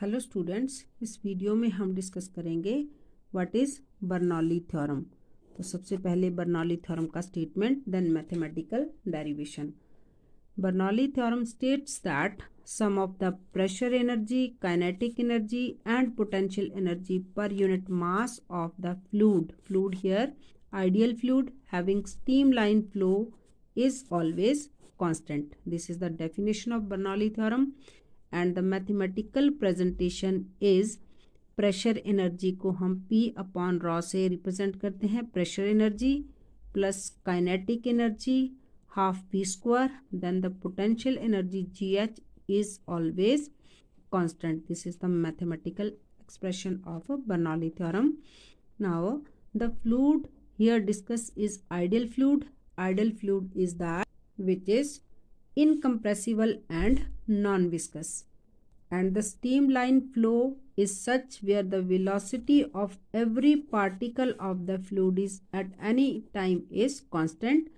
Hello students, इस video में हम डिस्कस करेंगे व्हाट इज बर्नौली थ्योरम। तो सबसे पहले बर्नौली थ्योरम का statement, then mathematical derivation. Bernoulli theorem states that sum of the pressure energy, kinetic energy and potential energy per unit mass of the fluid here ideal fluid having streamline flow is always constant. This is the definition of Bernoulli theorem. And the mathematical presentation is pressure energy को हम P upon rho से represent करते हैं, pressure energy plus kinetic energy half P square, then the potential energy GH is always constant. This is the mathematical expression of Bernoulli theorem. Now the fluid here discussed is ideal fluid. Ideal fluid is that which is incompressible and non-viscous, and the streamline flow is such where the velocity of every particle of the fluid is at any time is constant.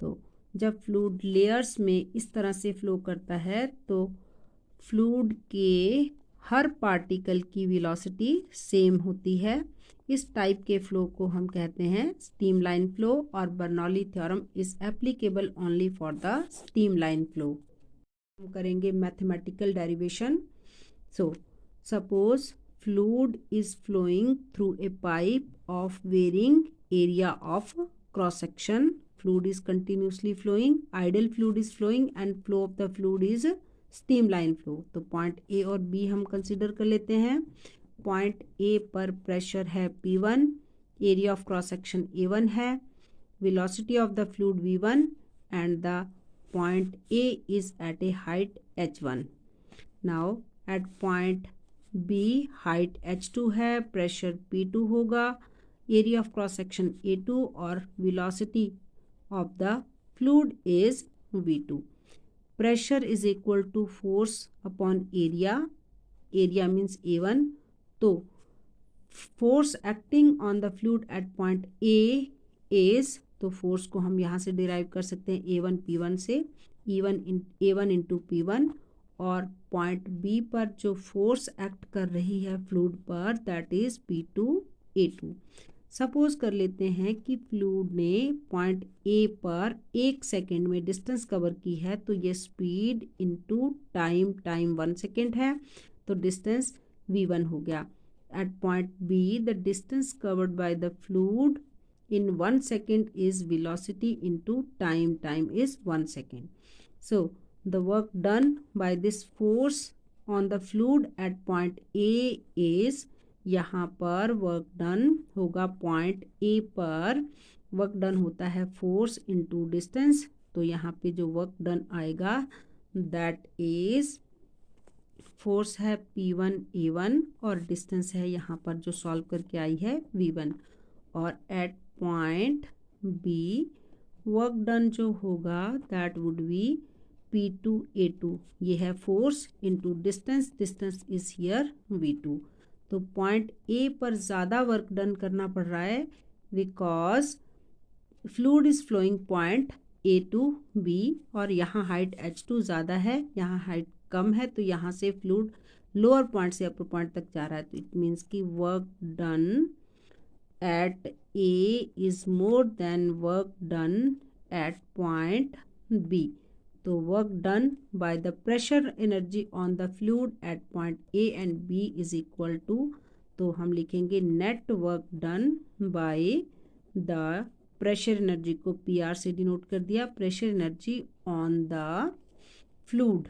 तो जब fluid layers में इस तरह से flow करता है तो fluid के हर पार्टिकल की वेलोसिटी सेम होती है। इस टाइप के फ्लो को हम कहते हैं स्ट्रीमलाइन फ्लो, और Bernoulli theorem is applicable only for the streamline flow. हम करेंगे mathematical derivation. So suppose fluid is flowing through a pipe of varying area of cross section. Fluid is continuously flowing, ideal fluid is flowing and flow of the fluid is streamline flow. तो point A और B हम consider कर लेते हैं। Point A पर pressure है P1, area of cross section A1 है, velocity of the fluid V1 and the point A is at a height H1. Now at point B height H2 है, pressure P2 होगा, area of cross section A2 और velocity of the fluid is V2. Pressure is equal to force upon area. Area means A1. तो force acting on the fluid at point A is, तो force को हम यहाँ से derive कर सकते हैं A1 P1 से, A1 into P1, और point B पर जो force act कर रही है fluid पर that is P2 A2. Suppose कर लेते हैं कि फ्लूइड ने पॉइंट ए पर 1 सेकेंड में डिस्टेंस कवर की है, तो ये स्पीड इनटू टाइम 1 सेकेंड है, तो डिस्टेंस v1 हो गया. At point B the distance covered by the fluid in 1 second is velocity into time is 1 second. So the work done by this force on the fluid at point A is, यहाँ पर work done होगा point A पर, work done होता है force into distance, तो यहाँ पे जो वर्क डन आएगा दैट इज फोर्स है P1 A1 और डिस्टेंस है यहाँ पर जो सॉल्व करके आई है V1. और at point B work done जो होगा that would be P2 A2. ये है force into distance, distance is here V2. तो पॉइंट ए पर ज़्यादा वर्क डन करना पड़ रहा है because fluid is flowing point A to B, और यहाँ हाइट H2 ज़्यादा है, यहाँ हाइट कम है, तो यहाँ से फ्लूइड लोअर पॉइंट से अपर पॉइंट तक जा रहा है. तो इट मीन्स कि work done at A is more than work done at point B. तो work done by the pressure energy on the fluid at point A and B is equal to, तो हम लिखेंगे net work done by the pressure energy को PR से denote कर दिया, pressure energy on the fluid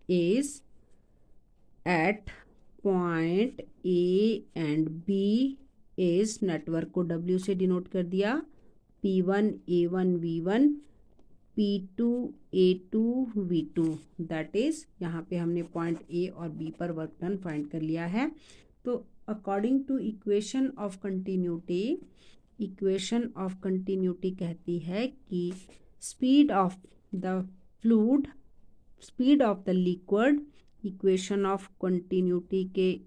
is at point A and B is, net work को W से denote कर दिया, P1 A1 V1, P2 A2 V2. That is यहाँ पे हमने पॉइंट ए और बी पर वर्क डन फाइंड कर लिया है. तो according to equation of continuity कहती है कि speed of the fluid, speed of the liquid, equation of continuity के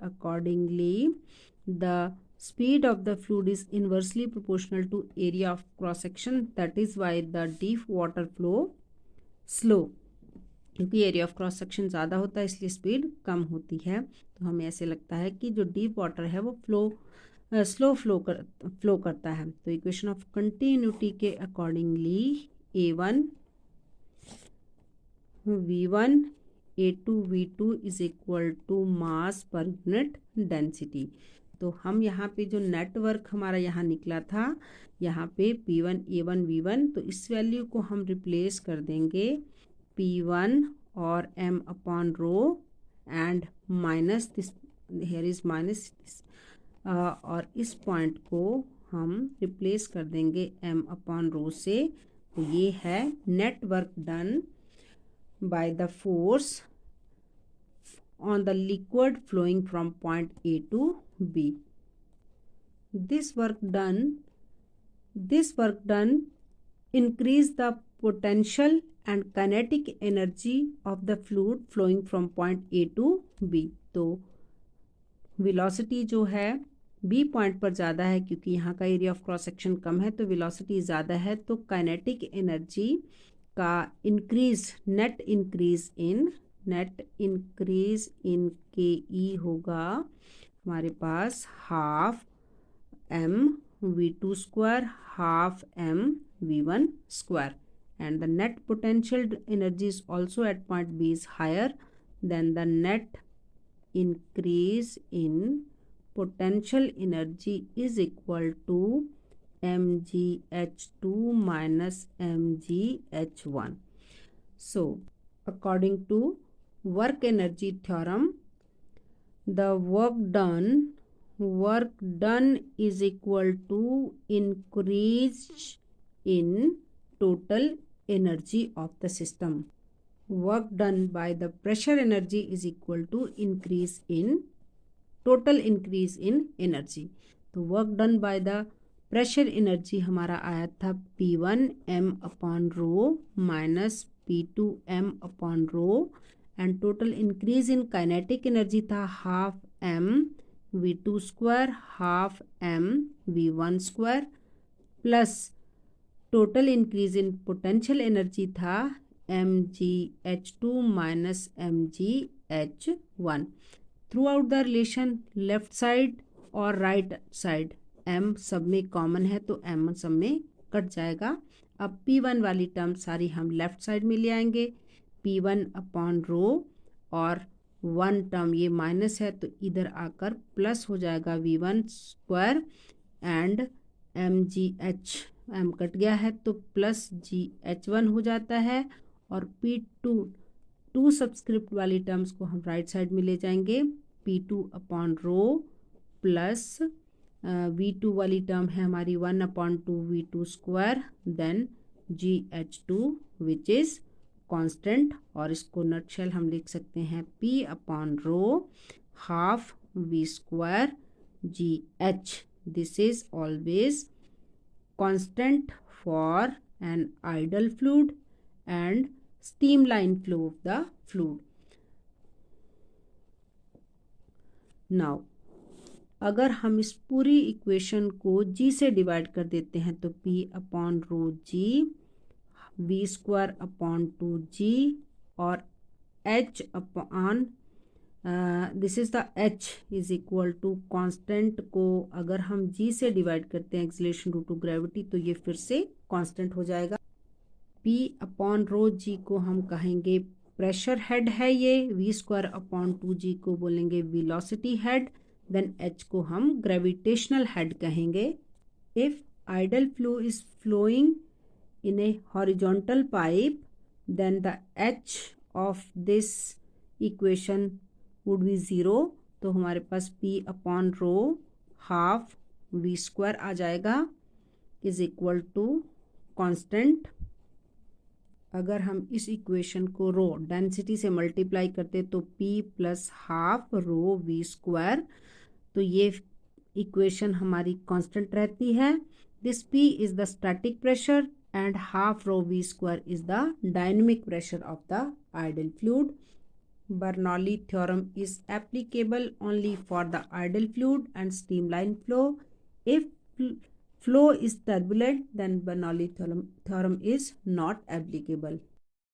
accordingly the speed of the fluid is inversely proportional to area of cross section, that is why the deep water flow slow, क्योंकि area of cross section ज़्यादा होता है इसलिए speed कम होती है। तो हमें ऐसे लगता है कि जो डीप वाटर है वो स्लो फ्लो करता है। तो इक्वेशन ऑफ कंटिन्यूटी के accordingly A1 V1 A2 V2 is equal to mass per unit density. तो हम यहाँ पे जो नेटवर्क हमारा यहाँ निकला था, यहाँ पे P1 A1 V1, तो इस वैल्यू को हम रिप्लेस कर देंगे P1 और m upon rho and minus this, here is minus this, और इस पॉइंट को हम रिप्लेस कर देंगे m अपॉन रो से। तो ये है network done by the force on the liquid flowing from point A to B. This work done increase the potential and kinetic energy of the fluid flowing from point A to B. तो velocity जो है B point पर ज़्यादा है क्योंकि यहाँ का area of cross section कम है, तो velocity ज़्यादा है, तो kinetic energy का नेट इंक्रीज इन KE होगा हमारे पास half m V2 square half m V1 square, and the net potential energy is also at point B is higher than the net increase in potential energy is equal to mgh2 minus mgh1. So according to work energy theorem, the work done is equal to increase in total energy of the system. Work done by the pressure energy is equal to total increase in energy. तो work done by the pressure energy हमारा आया था P1 m upon rho minus P2 m upon rho, and total increase in kinetic energy था half m V2 square half m V1 square, plus total increase in potential energy था mgh2 minus mgh1। Throughout the relation left side और right side m सब में common है तो m सब में cut जाएगा। अब P1 वाली टर्म सारी हम लेफ्ट साइड में ले आएंगे, P1 अपॉन रो और 1 टर्म ये माइनस है तो इधर आकर प्लस हो जाएगा V1 square and mgh, m cut गया है तो प्लस gh1 हो जाता है, और P2 टू सब्सक्रिप्ट वाली टर्म्स को हम राइट साइड में ले जाएंगे, P2 upon rho plus V2 वाली टर्म है हमारी 1 upon 2 V2 square then GH2 which is constant, और इसको नटशेल हम लिख सकते हैं P upon rho half V square GH. This is always constant for an ideal fluid and streamline flow of the fluid. Now अगर हम इस पूरी इक्वेशन को G से डिवाइड कर देते हैं तो P upon rho G V square upon 2G और H अपॉन this is the H is equal to constant को अगर हम G से डिवाइड करते हैं एक्सीलरेशन ड्यू टू ग्रेविटी तो ये फिर से कांस्टेंट हो जाएगा. P अपॉन रो G को हम कहेंगे प्रेशर हेड है, ये V स्क्वायर अपॉन 2G को बोलेंगे वेलोसिटी हेड, देन H को हम ग्रेविटेशनल हेड कहेंगे. If ideal flow is flowing in a horizontal pipe then the H of this equation would be 0. तो हमारे पास P upon rho half V square आ जाएगा इज इक्वल टू कांस्टेंट. अगर हम इस इक्वेशन को रो डेंसिटी से मल्टीप्लाई करते तो P plus half rho V square, तो ये इक्वेशन हमारी कांस्टेंट रहती है. This P is the static pressure and half rho V square is the dynamic pressure of the idle fluid. Bernoulli theorem is applicable only for the ideal fluid and streamline flow. If flow is turbulent, then Bernoulli theorem is not applicable.